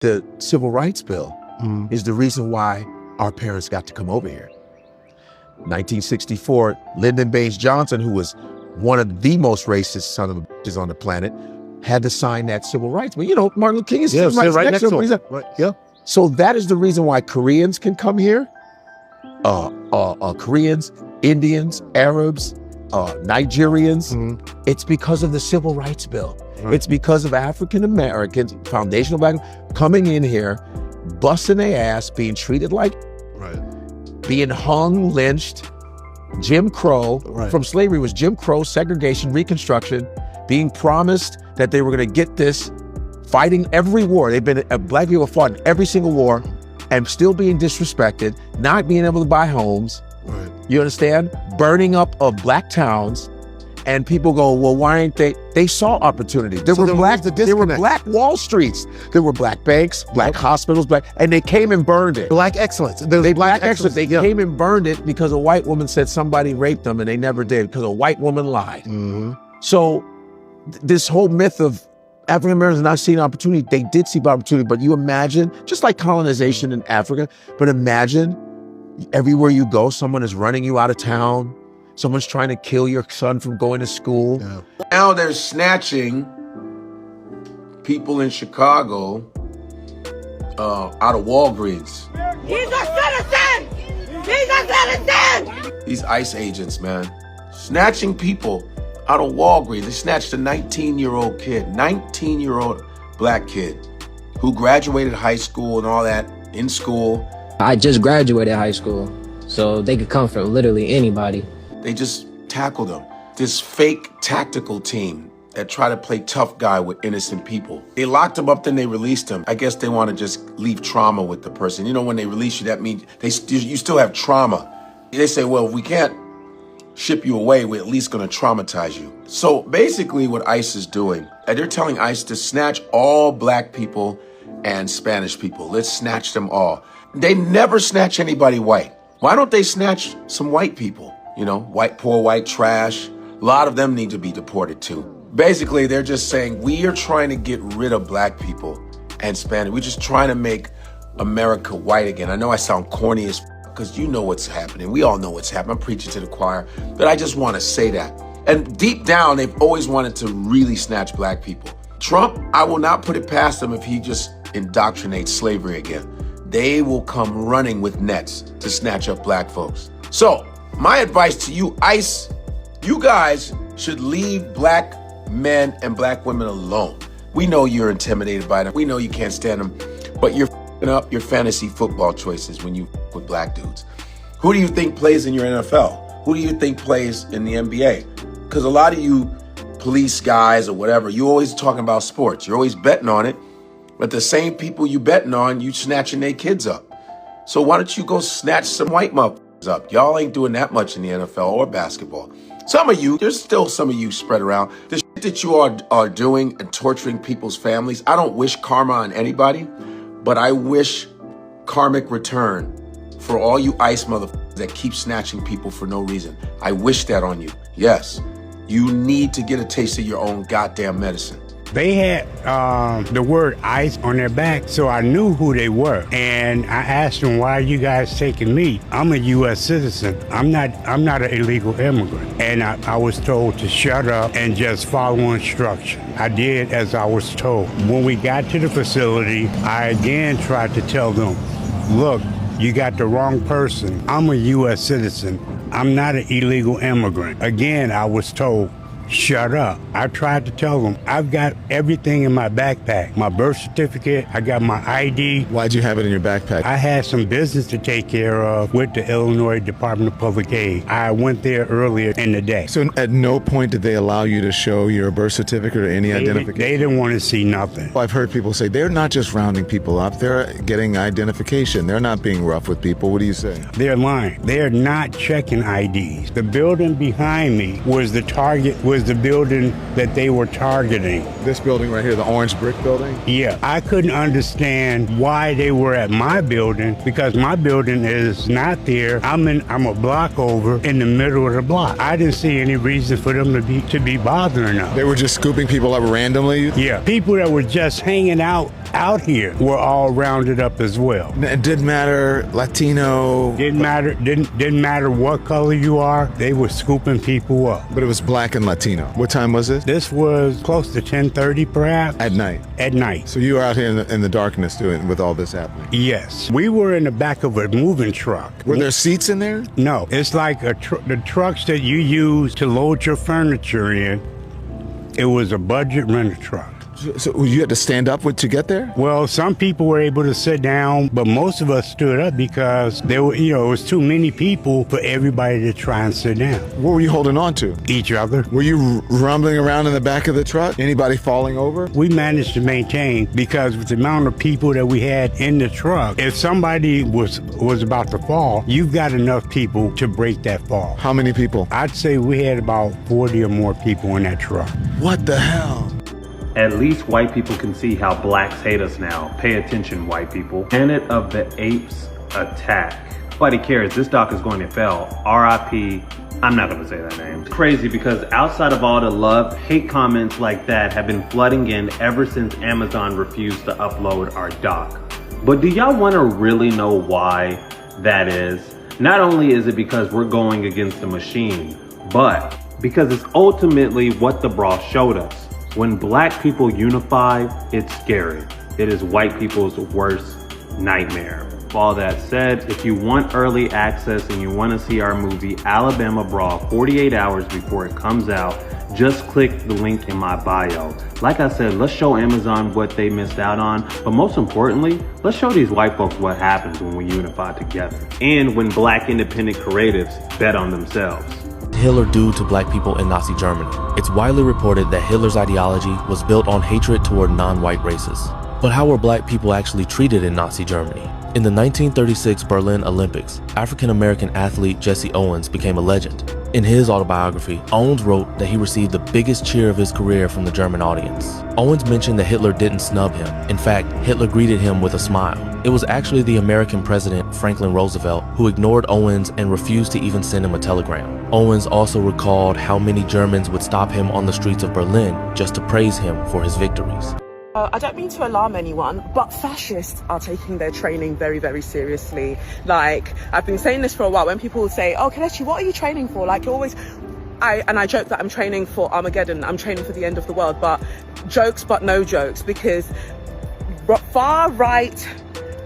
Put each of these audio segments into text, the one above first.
the Civil Rights Bill is the reason why our parents got to come over here. 1964, Lyndon Baines Johnson, who was one of the most racist son of a bitches on the planet, had to sign that civil rights. But you know, Martin Luther King is right next to him. Right, yeah. So that is the reason why Koreans can come here. Koreans, Indians, Arabs, Nigerians. It's because of the Civil Rights Bill. Right. It's because of African Americans, foundational black, coming in here, busting their ass, being treated like, being hung, lynched, Jim Crow. From slavery was Jim Crow, segregation, Reconstruction, being promised that they were going to get this, fighting every war. They've been, black people fought in every single war and still being disrespected, not being able to buy homes. You understand? Burning up of black towns. And people go, well, why ain't they? They saw opportunity. There were black Wall Streets. There were black banks, black hospitals, and they came and burned it. Black excellence. They came and burned it because a white woman said somebody raped them and they never did because a white woman lied. So this whole myth of African Americans not seeing opportunity, they did see opportunity, but you imagine, just like colonization in Africa, but imagine everywhere you go, someone is running you out of town. Someone's trying to kill your son from going to school. Now they're snatching people in Chicago out of Walgreens. He's a citizen! He's a citizen! These ICE agents, man, snatching people out of Walgreens. They snatched a 19-year-old kid, 19-year-old black kid who graduated high school and all that, in school. I just graduated high school, so they could come from literally anybody. They just tackled them. This fake tactical team that try to play tough guy with innocent people. They locked him up, then they released him. I guess they want to just leave trauma with the person. You know, when they release you, that means you still have trauma. They say, well, if we can't ship you away, we're at least going to traumatize you. So basically what ICE is doing, they're telling ICE to snatch all black people and Spanish people. Let's snatch them all. They never snatch anybody white. Why don't they snatch some white people? You know, poor white trash. A lot of them need to be deported too. Basically, they're just saying, we are trying to get rid of black people and Spanish. We're just trying to make America white again. I know I sound corny as because you know what's happening. We all know what's happening. I'm preaching to the choir, but I just want to say that. And deep down, they've always wanted to really snatch black people. Trump, I will not put it past him if he just indoctrinates slavery again. They will come running with nets to snatch up black folks. So, my advice to you, ICE, you guys should leave black men and black women alone. We know you're intimidated by them. We know you can't stand them, but you're f***ing up your fantasy football choices when you f*** with black dudes. Who do you think plays in your NFL? Who do you think plays in the NBA? Because a lot of you police guys or whatever, you always talking about sports. You're always betting on it, but the same people you betting on, you snatching their kids up. So why don't you go snatch some white motherfuckers up? Y'all ain't doing that much in the NFL or basketball. Some of you, there's still some of you spread around. The shit that you are doing and torturing people's families, I don't wish karma on anybody, but I wish karmic return for all you ICE motherfuckers that keep snatching people for no reason. I wish that on you. Yes, you need to get a taste of your own goddamn medicine. They had the word ICE on their back, so I knew who they were. And I asked them, why are you guys taking me? I'm a U.S. citizen. I'm not an illegal immigrant. And I was told to shut up and just follow instruction. I did as I was told. When we got to the facility, I again tried to tell them, look, you got the wrong person. I'm a U.S. citizen. I'm not an illegal immigrant. Again, I was told, shut up. I tried to tell them, I've got everything in my backpack. My birth certificate, I got my ID. Why'd you have it in your backpack? I had some business to take care of with the Illinois Department of Public Aid. I went there earlier in the day. So at no point did they allow you to show your birth certificate or any identification? They didn't want to see nothing. I've heard people say they're not just rounding people up, they're getting identification. They're not being rough with people. What do you say? They're lying. They're not checking IDs. The building behind me was the target, was is the building that they were targeting. This building right here, the orange brick building? Yeah, I couldn't understand why they were at my building, because my building is not there. I'm a block over in the middle of the block. I didn't see any reason for them to be bothering us. They were just scooping people up randomly? Yeah, people that were just hanging out here were all rounded up as well. It didn't matter, Latino. Didn't matter what color you are. They were scooping people up. But it was black and Latino. What time was this? This was close to 10:30, perhaps. At night. At night. So you were out here in the darkness doing with all this happening. Yes, we were in the back of a moving truck. Were there seats in there? No, it's like the trucks that you use to load your furniture in. It was a budget rental truck. So you had to stand up to get there? Well, some people were able to sit down, but most of us stood up because there were, it was too many people for everybody to try and sit down. What were you holding on to? Each other. Were you rumbling around in the back of the truck? Anybody falling over? We managed to maintain, because with the amount of people that we had in the truck, if somebody was about to fall, you've got enough people to break that fall. How many people? I'd say we had about 40 or more people in that truck. What the hell? At least white people can see how blacks hate us now. Pay attention, white people. Planet of the Apes attack. Nobody cares. This doc is going to fail. R.I.P. I'm not going to say that name. It's crazy because outside of all the love, hate comments like that have been flooding in ever since Amazon refused to upload our doc. But do y'all want to really know why that is? Not only is it because we're going against the machine, but because it's ultimately what the bra showed us. When black people unify, it's scary. It is white people's worst nightmare. With all that said, if you want early access and you want to see our movie Alabama Brawl 48 hours before it comes out, just click the link in my bio. Like I said, let's show Amazon what they missed out on, but most importantly, let's show these white folks what happens when we unify together and when black independent creatives bet on themselves. Hitler due to black people in Nazi Germany. It's widely reported that Hitler's ideology was built on hatred toward non-white races. But how were black people actually treated in Nazi Germany? In the 1936 Berlin Olympics, African-American athlete Jesse Owens became a legend. In his autobiography, Owens wrote that he received the biggest cheer of his career from the German audience. Owens mentioned that Hitler didn't snub him. In fact, Hitler greeted him with a smile. It was actually the American president, Franklin Roosevelt, who ignored Owens and refused to even send him a telegram. Owens also recalled how many Germans would stop him on the streets of Berlin just to praise him for his victories. I don't mean to alarm anyone, but fascists are taking their training very, very seriously. Like, I've been saying this for a while. When people say, oh, Kelechi, what are you training for? Like, you're always... I joke that I'm training for Armageddon. I'm training for the end of the world, but jokes, but no jokes, because far-right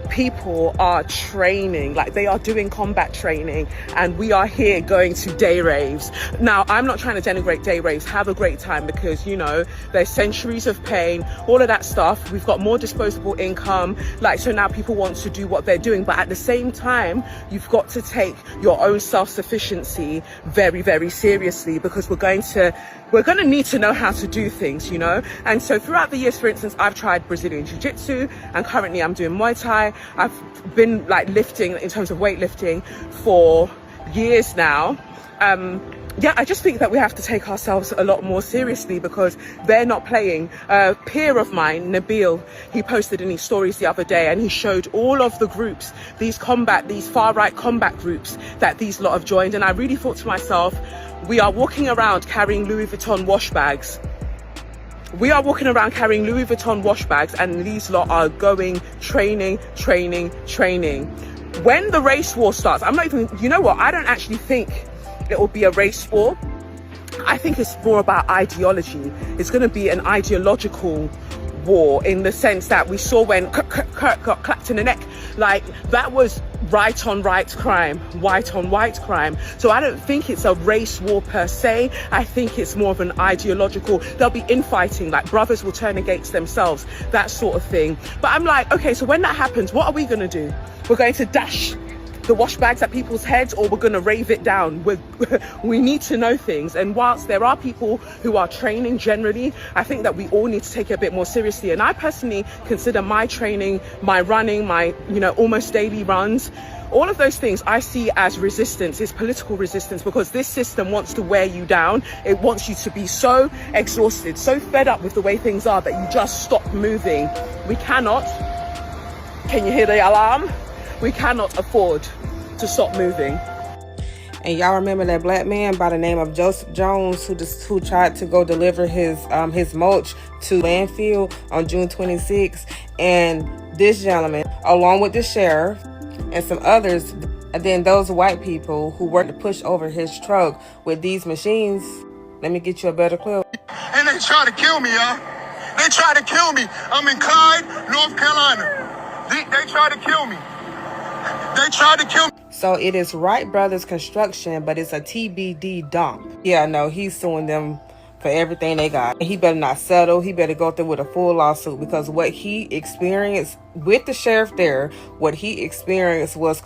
people are training, like they are doing combat training, and we are here going to day raves. Now, I'm not trying to denigrate day raves. Have a great time, because there's centuries of pain, all of that stuff. We've got more disposable income, so now people want to do what they're doing, but at the same time, you've got to take your own self-sufficiency very, very seriously, because we're going to need to know how to do things, And so throughout the years, for instance, I've tried Brazilian Jiu-Jitsu, and currently I'm doing Muay Thai. I've been lifting in terms of weightlifting for years now. I just think that we have to take ourselves a lot more seriously, because they're not playing. A peer of mine, Nabil, he posted in his stories the other day, and he showed all of the groups, these far-right combat groups that these lot have joined. And I really thought to myself, we are walking around carrying Louis Vuitton wash bags. We are walking around carrying Louis Vuitton wash bags, and these lot are going training. When the race war starts, I don't actually think it will be a race war. I think it's more about ideology. It's going to be an ideological war, in the sense that we saw when Kurt got clapped in the neck. That was right on right crime, white on white crime. So I don't think it's a race war per se. I think it's more of an ideological, there'll be infighting, brothers will turn against themselves, that sort of thing. But I'm okay, so when that happens, what are we going to do? We're going to dash the wash bags at people's heads, or we're going to rave it down. We need to know things. And whilst there are people who are training generally, I think that we all need to take it a bit more seriously. And I personally consider my training, my running, my, almost daily runs, all of those things I see as resistance, is political resistance, because this system wants to wear you down. It wants you to be so exhausted, so fed up with the way things are, that you just stop moving. We cannot, can you hear the alarm? We cannot afford to stop moving. And y'all remember that black man by the name of Joseph Jones who tried to go deliver his mulch to landfill on June 26th. And this gentleman, along with the sheriff and some others, and then those white people who worked to push over his truck with these machines. Let me get you a better clip. And they tried to kill me, y'all. They tried to kill me. I'm in Clyde, North Carolina. They tried to kill me. They tried to kill me. So it is Wright Brothers Construction, but it's a TBD dump. Yeah, no, he's suing them for everything they got. He better not settle. He better go through with a full lawsuit, because what he experienced with the sheriff there, what he experienced was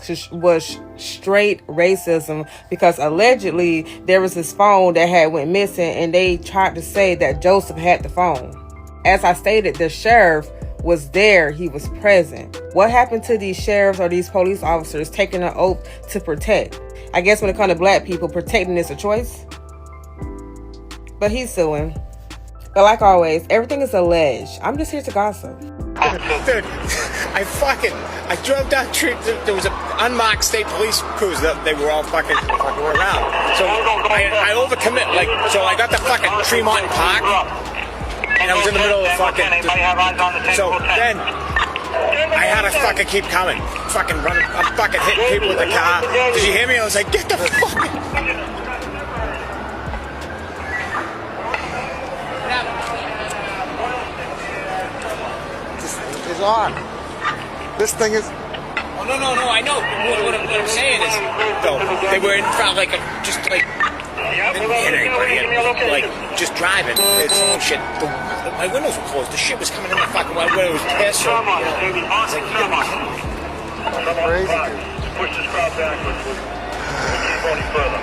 straight racism, because allegedly there was this phone that had went missing, and they tried to say that Joseph had the phone. As I stated, the sheriff was there. He was present. What happened to these sheriffs or these police officers taking an oath to protect? I guess when it comes to black people, protecting is a choice. But he's suing. But like always, everything is alleged. I'm just here to gossip. Dude, I drove down the street. There was an unmarked state police cruiser. They were all fucking around. So I overcommit. So I got to fucking Tremont Park. And I was in the middle of fucking. So then I had to fucking keep coming. Fucking running. I'm fucking hitting people with the car. Did you hear me? I was like, get the fuck. This is on. This thing is. Oh, no. I know. What I'm saying is, though, they were in front, didn't hit anybody, and, just driving. Oh shit. My windows were closed. The shit was coming in the fucking window. It was pissed. I was like, crazy. Push this crowd backwards. Keep going further.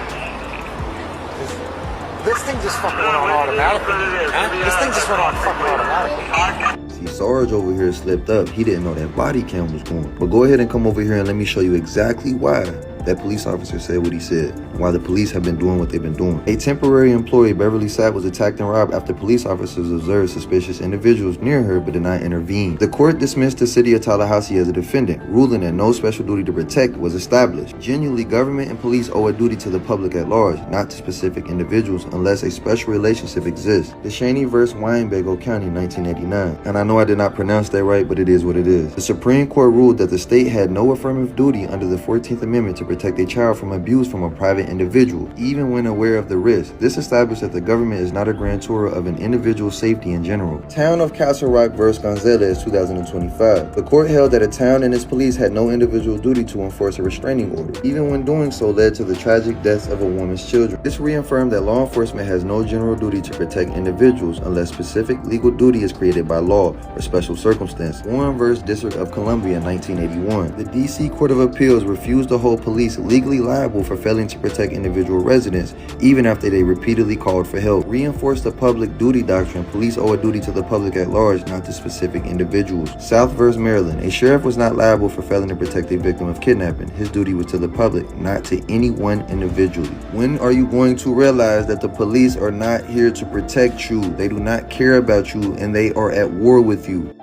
This thing just fucking went on automatically. Huh? This thing just went on fucking automatically. See, Sarge over here slipped up. He didn't know that body cam was going. But go ahead and come over here and let me show you exactly why that police officer said what he said, why the police have been doing what they've been doing. A temporary employee, Beverly Sapp, was attacked and robbed after police officers observed suspicious individuals near her but did not intervene. The court dismissed the city of Tallahassee as a defendant, ruling that no special duty to protect was established. Genuinely, government and police owe a duty to the public at large, not to specific individuals, unless a special relationship exists. DeShaney vs. Wyandotte County, 1989. And I know I did not pronounce that right, but it is what it is. The Supreme Court ruled that the state had no affirmative duty under the 14th Amendment to protect a child from abuse from a private individual, even when aware of the risk. This established that the government is not a grantor of an individual's safety in general. Town of Castle Rock vs. Gonzalez, 2025. The court held that a town and its police had no individual duty to enforce a restraining order, even when doing so led to the tragic deaths of a woman's children. This reaffirmed that law enforcement has no general duty to protect individuals unless specific legal duty is created by law or special circumstance. Warren vs. District of Columbia, 1981. The D.C. Court of Appeals refused to hold police legally liable for failing to protect individual residents, even after they repeatedly called for help. Reinforced the public duty doctrine. Police owe a duty to the public at large, not to specific individuals. South vs. Maryland. A sheriff was not liable for failing to protect a victim of kidnapping. His duty was to the public, not to any one individually. When are you going to realize that the police are not here to protect you? They do not care about you, and they are at war with you.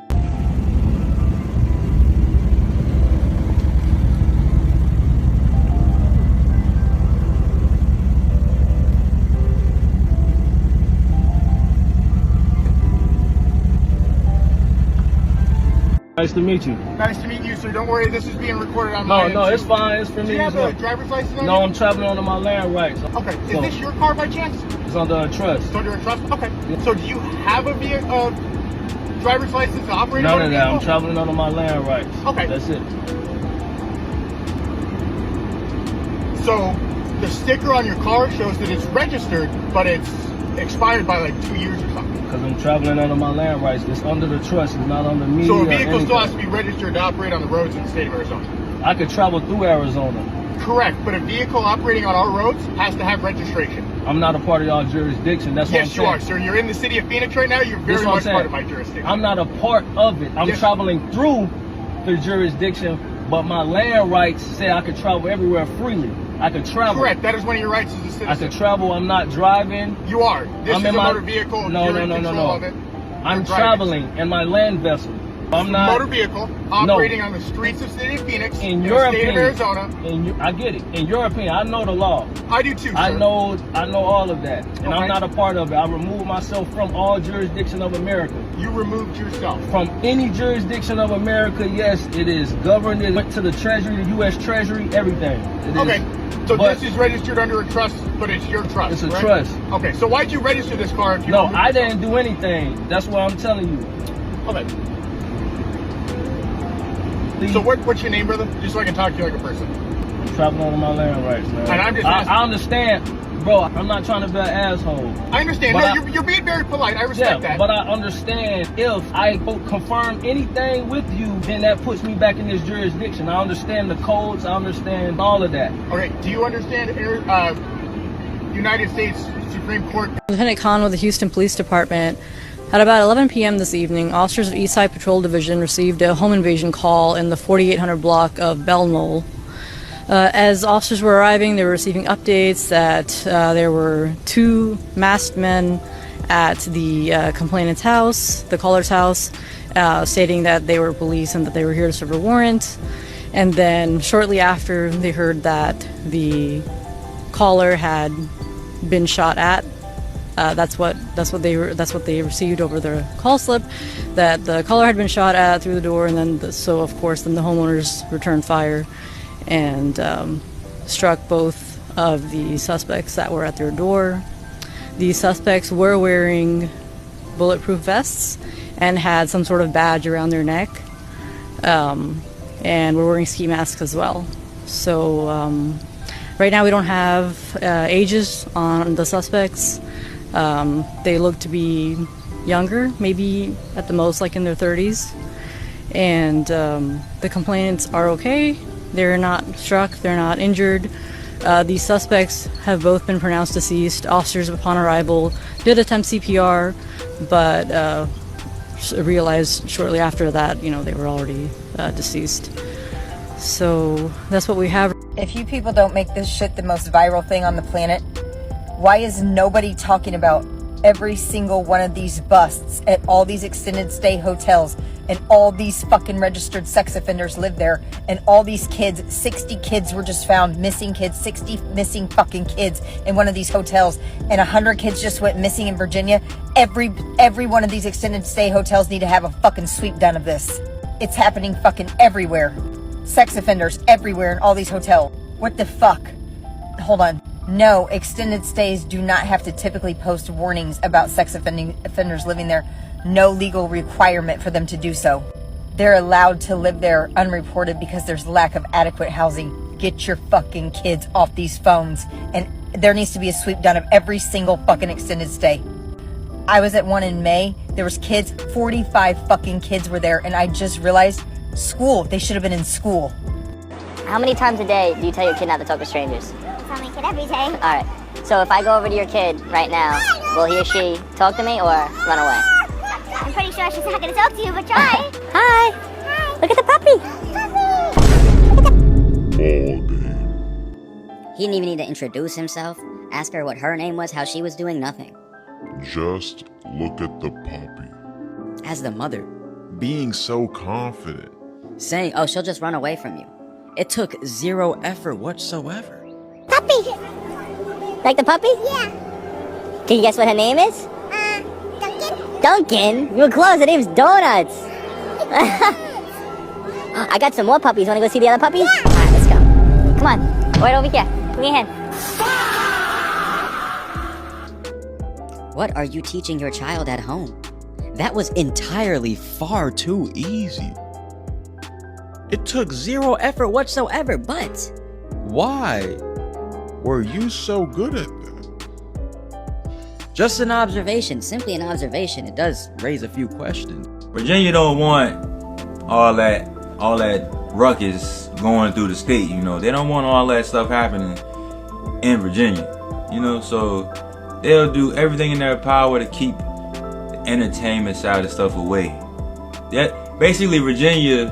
Nice to meet you. Nice to meet you, sir. Don't worry, this is being recorded on my end. No, it's fine. It's for me. Do you have a driver's license on No, you? I'm traveling under my land rights. Okay, is this your car by chance? It's under a trust. It's under a trust? Okay. Yeah. So do you have a driver's license to operate None a of vehicle? that. I'm traveling under my land rights. Okay. That's it. So the sticker on your car shows that it's registered, but it's expired by like 2 years or something. Because I'm traveling under my land rights. It's under the trust. It's not under me. So a vehicle still has to be registered to operate on the roads in the state of Arizona. I could travel through Arizona. Correct, but a vehicle operating on our roads has to have registration. I'm not a part of y'all jurisdiction. That's what I'm Yes, saying. you are, sir. You're in the city of Phoenix right now. You're very much part of my jurisdiction. I'm not a part of it. I'm traveling through the jurisdiction, but my land rights say I could travel everywhere freely. I could travel. Correct. That is one of your rights as a citizen. I could travel. I'm not driving. You are. This I'm is in a my motor vehicle. No, You're no, in no, no, control no. of it. I'm You're driving. traveling in my land vessel. I'm not motor vehicle operating on the streets of the city of Phoenix in the your state opinion, of Arizona. I get it. In your opinion, I know the law. I do too, sir. I know all of that, and I'm not a part of it. I removed myself from all jurisdiction of America. You removed yourself from any jurisdiction of America? Yes, it is governed. It went to the Treasury, the U.S. Treasury, everything. So this is registered under a trust, but it's your trust. It's a right? trust. Okay, so why'd you register this car if you No, I didn't do anything. That's what I'm telling you. Okay. So what's your name, brother? Just so I can talk to you like a person. I'm traveling on my land rights, man. And I'm just I understand, bro. I'm not trying to be an asshole. I understand. No, you're being very polite. I respect that. But I understand if I confirm anything with you, then that puts me back in this jurisdiction. I understand the codes. I understand all of that. Okay. Do you understand United States Supreme Court? Lieutenant Khan with the Houston Police Department. At about 11 p.m. this evening, officers of Eastside Patrol Division received a home invasion call in the 4800 block of Belknap. As officers were arriving, they were receiving updates that there were two masked men at the complainant's house, the caller's house, stating that they were police and that they were here to serve a warrant. And then shortly after, they heard that the caller had been shot at. That's what they received over their call slip, that the caller had been shot at through the door, and then so of course the homeowners returned fire and struck both of the suspects that were at their door. The suspects were wearing bulletproof vests and had some sort of badge around their neck, and were wearing ski masks as well. So right now we don't have ages on the suspects. They look to be younger, maybe at the most like in their 30s. And the complainants are okay. They're not struck, they're not injured. These suspects have both been pronounced deceased. Officers upon arrival did attempt CPR, but realized shortly after that, they were already deceased. So that's what we have. If you people don't make this shit the most viral thing on the planet, why is nobody talking about every single one of these busts at all these extended stay hotels, and all these fucking registered sex offenders live there, and all these kids, 60 kids were just found missing kids, 60 missing fucking kids in one of these hotels, and 100 kids just went missing in Virginia? Every one of these extended stay hotels need to have a fucking sweep done of this. It's happening fucking everywhere. Sex offenders everywhere in all these hotels. What the fuck? Hold on. No, extended stays do not have to typically post warnings about sex offenders living there. No legal requirement for them to do so. They're allowed to live there unreported because there's lack of adequate housing. Get your fucking kids off these phones. And there needs to be a sweep done of every single fucking extended stay. I was at one in May. There was kids, 45 fucking kids were there, and I just realized school. They should have been in school. How many times a day do you tell your kid not to talk to strangers? I tell my kid every day. All right. So if I go over to your kid right now, will he or she talk to me or run away? I'm pretty sure she's not going to talk to you, but try. Hi. Hi. Look at the puppy. He didn't even need to introduce himself, ask her what her name was, how she was doing, nothing. Just look at the puppy. As the mother. Being so confident. Saying, oh, she'll just run away from you. It took zero effort whatsoever. Puppy. Like the puppy? Yeah. Can you guess what her name is? Duncan. Duncan? You were close. Her name's Donuts. I got some more puppies. Want to go see the other puppies? Yeah. All right, let's go. Come on. Right over here. Give me a hand. What are you teaching your child at home? That was entirely far too easy. It took zero effort whatsoever, but... Why were you so good at that? Just an observation, simply an observation. It does raise a few questions. Virginia don't want all that ruckus going through the state. You know, they don't want all that stuff happening in Virginia. You know, so they'll do everything in their power to keep the entertainment side of stuff away. That basically Virginia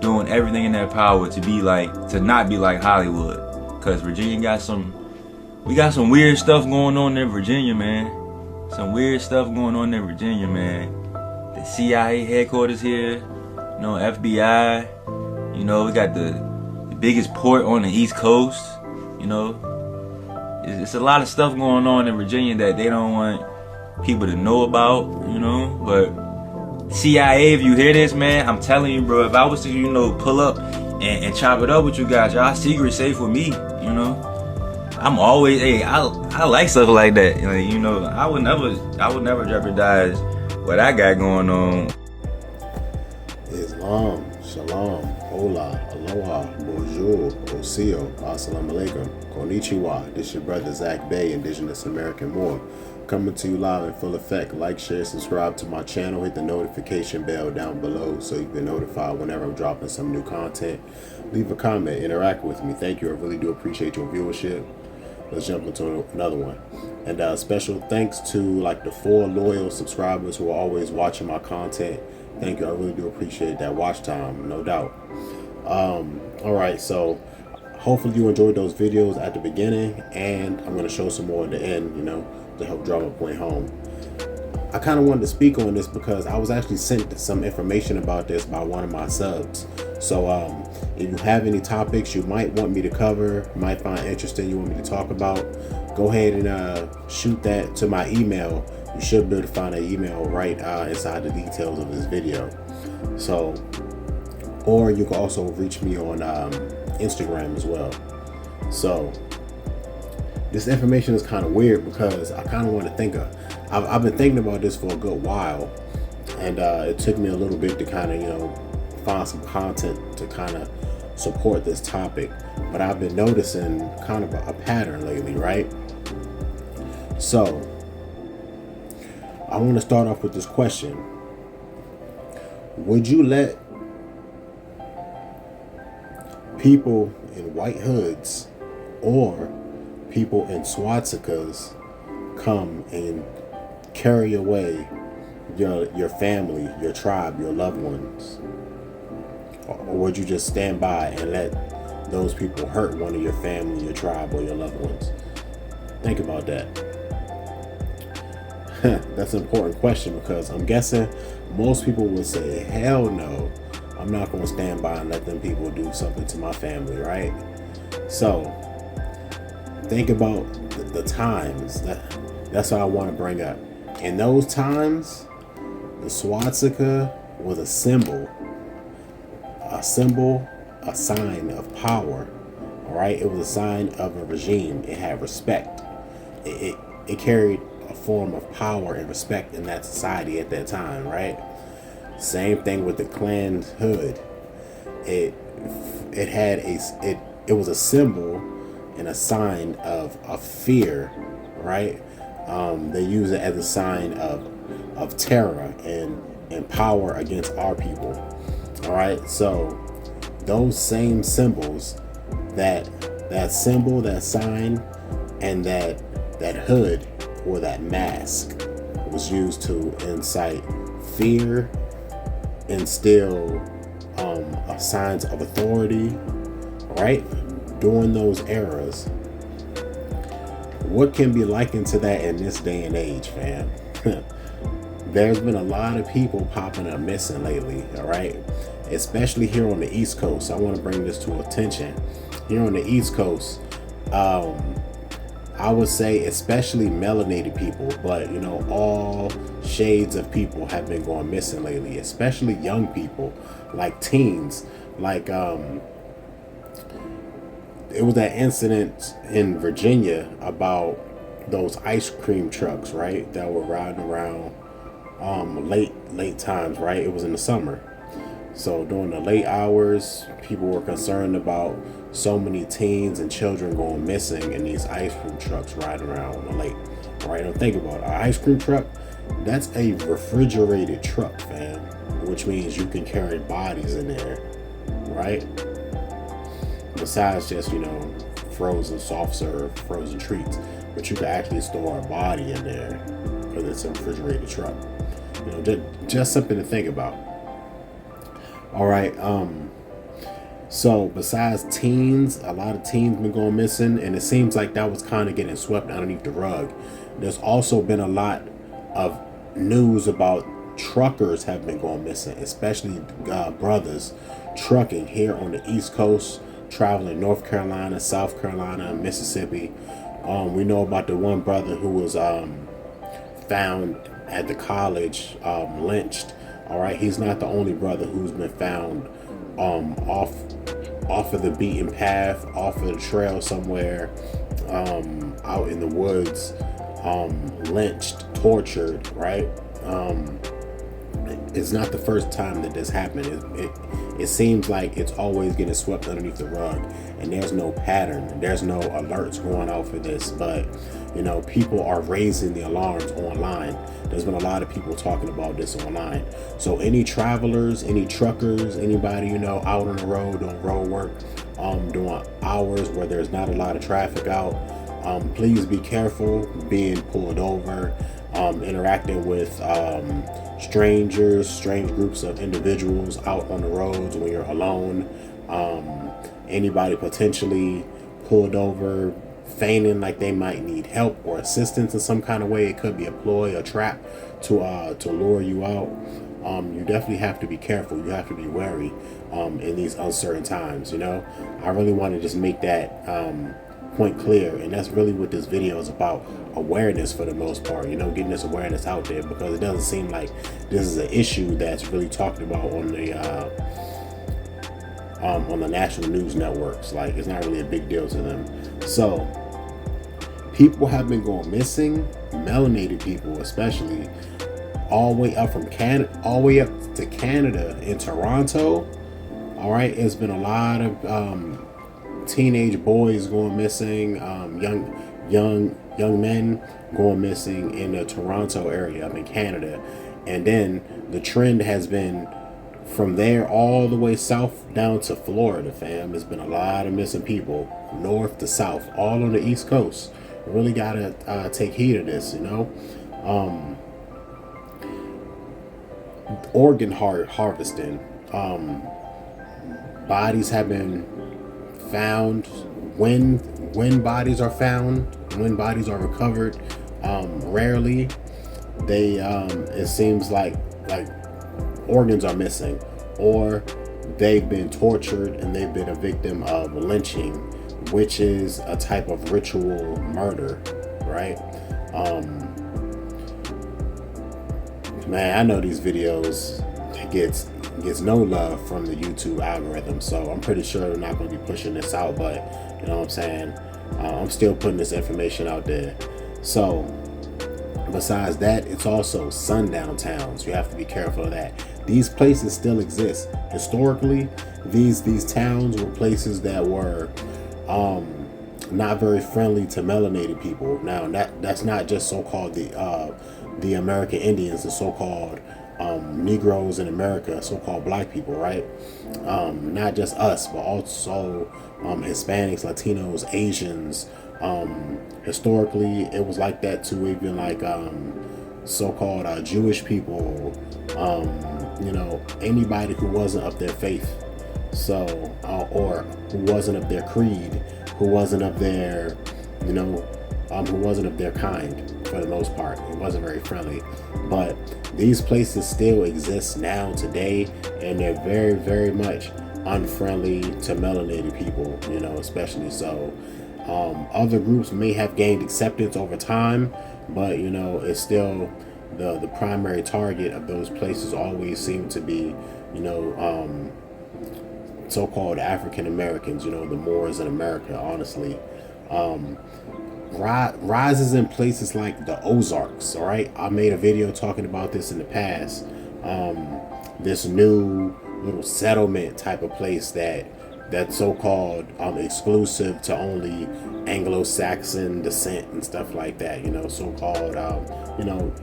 doing everything in their power to not be like Hollywood. Cause Virginia got some weird stuff going on in Virginia, man. Some weird stuff going on in Virginia, man. The CIA headquarters here, you know, FBI, you know, we got the biggest port on the East Coast, you know. It's a lot of stuff going on in Virginia that they don't want people to know about, you know. But CIA, if you hear this, man, I'm telling you, bro, if I was to, you know, pull up and chop it up with you guys, y'all secret safe with me, you know. I'm always, I like stuff like that, you know. I would never jeopardize what I got going on. Islam, shalom, hola, aloha, bonjour, osio, assalamu alaikum, konnichiwa. This your brother Zach Bay, Indigenous American Moor, coming to you live in full effect. Like, share, subscribe to my channel, hit the notification bell down below so you can be notified whenever I'm dropping some new content. Leave a comment, interact with me. Thank you, I really do appreciate your viewership. Let's jump into another one. And special thanks to like the 4 loyal subscribers who are always watching my content. Thank you, I really do appreciate that watch time, no doubt. All right, so hopefully you enjoyed those videos at the beginning, and I'm going to show some more at the end, you know, to help drive my point home. I kind of wanted to speak on this because I was actually sent some information about this by one of my subs. So if you have any topics you might want me to cover, might find interesting, you want me to talk about, go ahead and shoot that to my email. You should be able to find an email right inside the details of this video. So, or you can also reach me on Instagram as well. So this information is kind of weird because I kind of want to think of, I've been thinking about this for a good while, and it took me a little bit to kind of, you know, find some content to kind of support this topic. But I've been noticing kind of a pattern lately, right? So I want to start off with this question. Would you let people in white hoods or people in swastikas come and carry away your family, your tribe, your loved ones? Or would you just stand by and let those people hurt one of your family, your tribe, or your loved ones? Think about that. That's an important question because I'm guessing most people would say, hell no, I'm not going to stand by and let them people do something to my family, right? So think about the times. That's what I want to bring up. In those times, the swastika was a symbol, a sign of power. All right, it was a sign of a regime. It had respect. It carried a form of power and respect in that society at that time, right? Same thing with the clan hood. It was a symbol and a sign of fear, right? They use it as a sign of terror and power against our people. All right, so those same symbols, that symbol, that sign, and that hood or that mask was used to incite fear, instill signs of authority, right? During those eras. What can be likened to that in this day and age, fam? There's been a lot of people popping up missing lately, all right? Especially here on the East Coast. I want to bring this to attention. Here on the East Coast, I would say especially melanated people, but you know, all shades of people have been going missing lately, especially young people, like teens. Like it was that incident in Virginia about those ice cream trucks, right, that were riding around late times, right? It was in the summer. So during the late hours, people were concerned about so many teens and children going missing in these ice cream trucks riding around on the lake. All right, now think about it. An ice cream truck, that's a refrigerated truck, fam, which means you can carry bodies in there, right? Besides just, you know, frozen soft serve, frozen treats, but you can actually store a body in there because it's a refrigerated truck. You know, just something to think about. All right. So besides teens, a lot of teens been going missing, and it seems like that was kind of getting swept underneath the rug. There's also been a lot of news about truckers have been going missing, especially brothers trucking here on the East Coast, traveling North Carolina, South Carolina, Mississippi. We know about the one brother who was found at the college, lynched. All right, he's not the only brother who's been found off of the beaten path, off of the trail somewhere, out in the woods, lynched, tortured, right? It's not the first time that this happened. It seems like it's always getting swept underneath the rug, and there's no pattern, there's no alerts going out for this, but you know, people are raising the alarms online. There's been a lot of people talking about this online. So any travelers, any truckers, anybody, you know, out on the road doing road work, doing hours where there's not a lot of traffic out, please be careful being pulled over, interacting with strangers, strange groups of individuals out on the roads when you're alone. Anybody potentially pulled over feigning like they might need help or assistance in some kind of way. It could be a ploy, a trap to lure you out. You definitely have to be careful. You have to be wary in these uncertain times. You know, I really want to just make that point clear, and that's really what this video is about. Awareness for the most part, you know, getting this awareness out there, because it doesn't seem like this is an issue that's really talked about on the national news networks. Like, it's not really a big deal to them. So people have been going missing, melanated people especially, all the way up from Canada, all the way up to Canada in Toronto. All right, it's been a lot of teenage boys going missing, young men going missing in the Toronto area up in Canada. And then the trend has been from there all the way south down to Florida, fam. There's been a lot of missing people, north to south, all on the East Coast. We really gotta take heed of this, you know. Organ harvesting. Bodies have been found. When bodies are found, when bodies are recovered, rarely they it seems like organs are missing, or they've been tortured and they've been a victim of lynching, which is a type of ritual murder, right? Man, I know these videos gets no love from the YouTube algorithm, so I'm pretty sure they're not going to be pushing this out, but you know what I'm saying, I'm still putting this information out there. So besides that, it's also sundown towns. You have to be careful of that. These places still exist. Historically, these towns were places that were not very friendly to melanated people. Now that's not just so-called the American Indians, the so-called Negroes in America, so-called black people, right? Not just us, but also Hispanics, Latinos, Asians. Historically, it was like that too. Even like so-called Jewish people, you know, anybody who wasn't of their faith, so or who wasn't of their creed, who wasn't of their, you know, who wasn't of their kind. For the most part, it wasn't very friendly. But these places still exist now today, and they're very, very much unfriendly to melanated people, you know, especially so. Other groups may have gained acceptance over time, but you know, it's still the primary target of those places always seem to be, you know, so-called African Americans, you know, the Moors in America, honestly. Rises in places like the Ozarks. All right, I made a video talking about this in the past. This new little settlement type of place that that's so-called exclusive to only Anglo-Saxon descent and stuff like that, so-called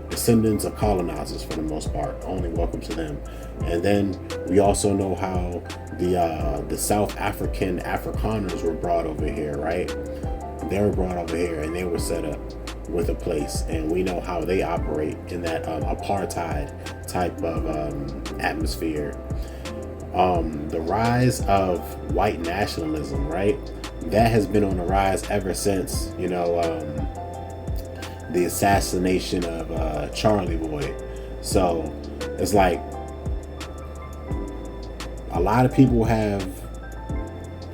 descendants of colonizers for the most part, only welcome to them. And then we also know how the South African Afrikaners were brought over here, right? They were brought over here and they were set up with a place, and we know how they operate in that apartheid type of atmosphere. The rise of white nationalism, right? That has been on the rise ever since, the assassination of Charlie Boy. So it's like a lot of people have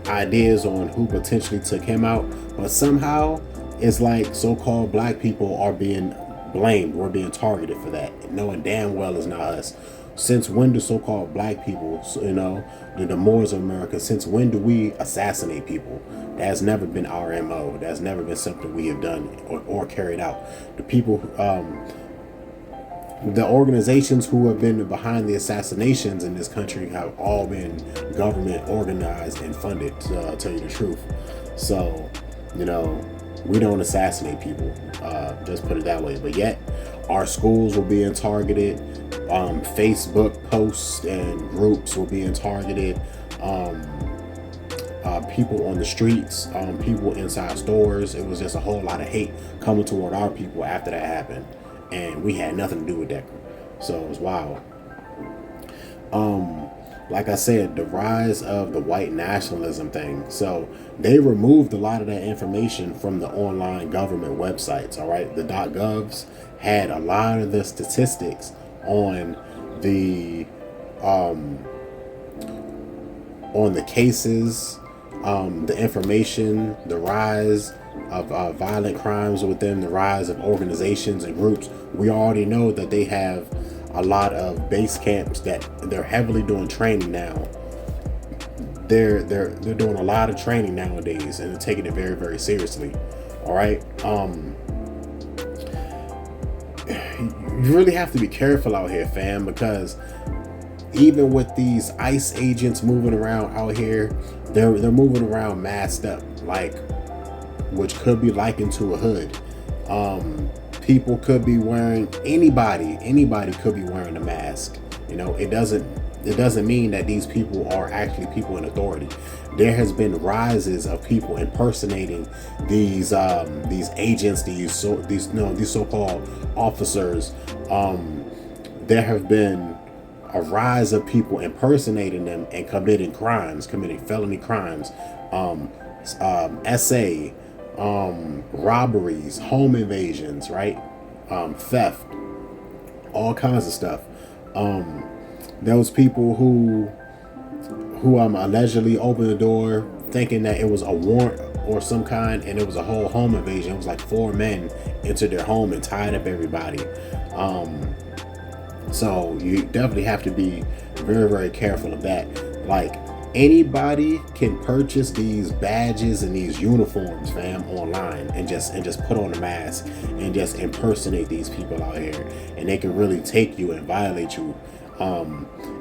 ideas on who potentially took him out, but somehow it's like so-called black people are being blamed. We're being targeted for that, knowing damn well it's not us. Since when do so-called black people, the Moors of America, since when do we assassinate people? That has never been our MO. That's never been something we have done or carried out. The people, the organizations who have been behind the assassinations in this country have all been government organized and funded, to tell you the truth. So, we don't assassinate people, just put it that way. But yet, our schools were being targeted. Facebook posts and groups were being targeted. People on the streets, people inside stores. It was just a whole lot of hate coming toward our people after that happened. And we had nothing to do with that. So it was wild. Like I said, the rise of the white nationalism thing. So they removed a lot of that information from the online government websites. All right. The .govs had a lot of the statistics on the cases, the information, the rise of violent crimes within, the rise of organizations and groups. We already know that they have a lot of base camps that they're heavily doing training now. They're doing a lot of training nowadays, and they're taking it very, very seriously. All right. You really have to be careful out here, fam, because even with these ICE agents moving around out here, they're moving around masked up, like, which could be likened to a hood. People could be wearing, anybody could be wearing a mask. It doesn't mean that these people are actually people in authority. There has been rises of people impersonating these agents, these so-called officers. There have been a rise of people impersonating them and committing felony crimes, robberies, home invasions, right? Theft, all kinds of stuff. Those people who allegedly opened the door thinking that it was a warrant or some kind, and it was a whole home invasion. It was like 4 men entered their home and tied up everybody. So you definitely have to be very, very careful of that. Like, anybody can purchase these badges and these uniforms, fam, online, and just put on a mask and just impersonate these people out here, and they can really take you and violate you.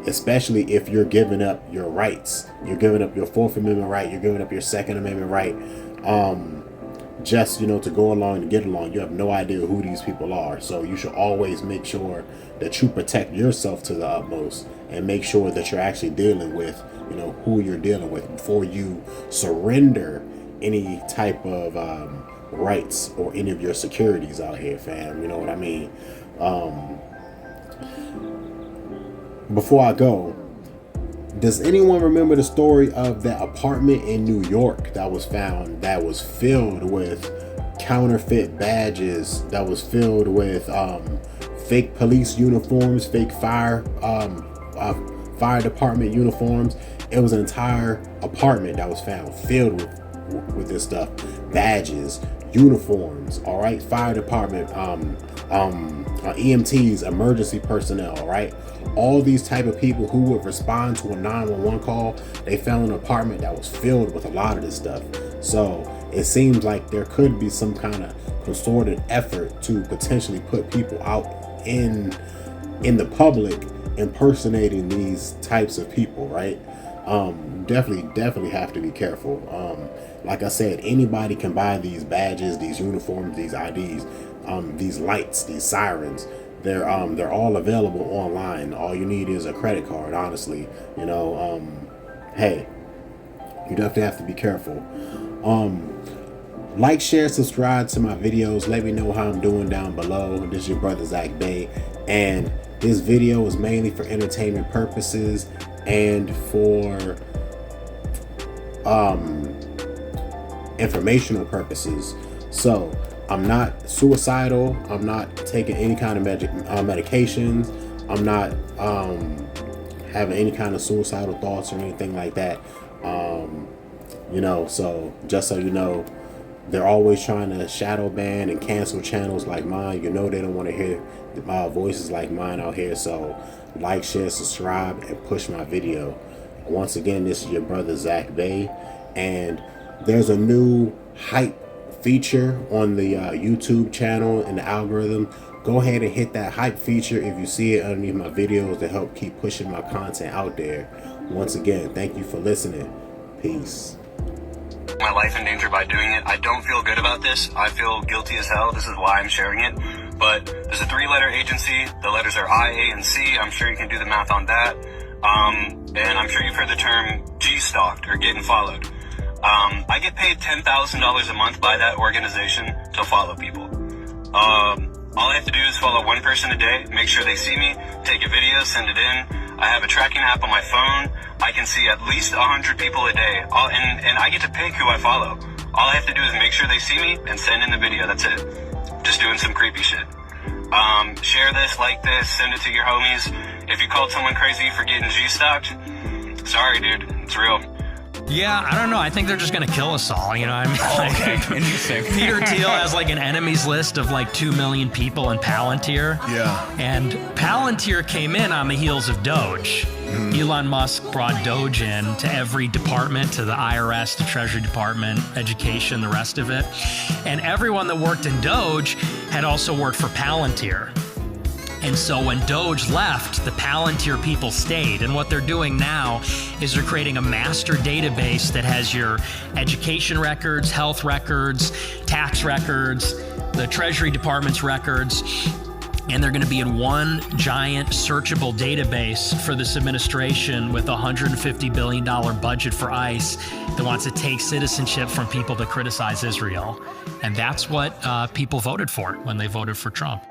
Especially if you're giving up your rights. You're giving up your 4th Amendment right. You're giving up your 2nd Amendment right. Just, to go along, to get along. You have no idea who these people are. So you should always make sure that you protect yourself to the utmost, and make sure that you're actually dealing with, who you're dealing with before you surrender any type of rights or any of your securities out here, fam. You know what I mean? Before I go, does anyone remember the story of that apartment in New York that was found, that was filled with counterfeit badges, that was filled with fake police uniforms, fake fire department uniforms? It was an entire apartment that was found filled with this stuff, badges, uniforms, all right, fire department, EMTs, emergency personnel, all right. All these type of people who would respond to a 911 call, they found an apartment that was filled with a lot of this stuff. So it seems like there could be some kind of concerted effort to potentially put people out in the public impersonating these types of people, right? definitely have to be careful. Like I said, anybody can buy these badges, these uniforms, these IDs, these lights, these sirens. They're all available online. All you need is a credit card, honestly. You know, hey, you definitely have to be careful. Like, share, subscribe to my videos. Let me know how I'm doing down below. This is your brother Zach Bay, and this video is mainly for entertainment purposes and for informational purposes. So I'm not suicidal. I'm not taking any kind of medications. I'm not having any kind of suicidal thoughts or anything like that. You know, so just so you know, they're always trying to shadow ban and cancel channels like mine. You know, they don't want to hear voices like mine out here. So like, share, subscribe, and push my video. Once again, this is your brother Zach Bay, and there's a new hype feature on the YouTube channel in the algorithm. Go ahead and hit that hype feature if you see it underneath my videos to help keep pushing my content out there. Once again, thank you for listening. Peace. My life in danger by doing it. I don't feel good about this. I feel guilty as hell. This is why I'm sharing it. But there's a 3-letter agency. The letters are I, A, and C. I'm sure you can do the math on that. And I'm sure you've heard the term G-stalked or getting followed. I get paid $10,000 a month by that organization to follow people. All I have to do is follow one person a day, make sure they see me, take a video, send it in. I have a tracking app on my phone. I can see at least 100 people a day, and I get to pick who I follow. All I have to do is make sure they see me and send in the video. That's it. Just doing some creepy shit. Share this, like this, send it to your homies. If you called someone crazy for getting G-stalked, sorry, dude, it's real. Yeah, I don't know. I think they're just gonna kill us all. You know what I mean? Okay, interesting. Peter Thiel has like an enemies list of like 2 million people in Palantir. Yeah. And Palantir came in on the heels of Doge. Elon Musk brought Doge in to every department, to the IRS, the Treasury Department, education, the rest of it. And everyone that worked in Doge had also worked for Palantir. And so when Doge left, the Palantir people stayed. And what they're doing now is they're creating a master database that has your education records, health records, tax records, the Treasury Department's records. And they're going to be in one giant searchable database for this administration with a $150 billion budget for ICE that wants to take citizenship from people that criticize Israel. And that's what people voted for when they voted for Trump.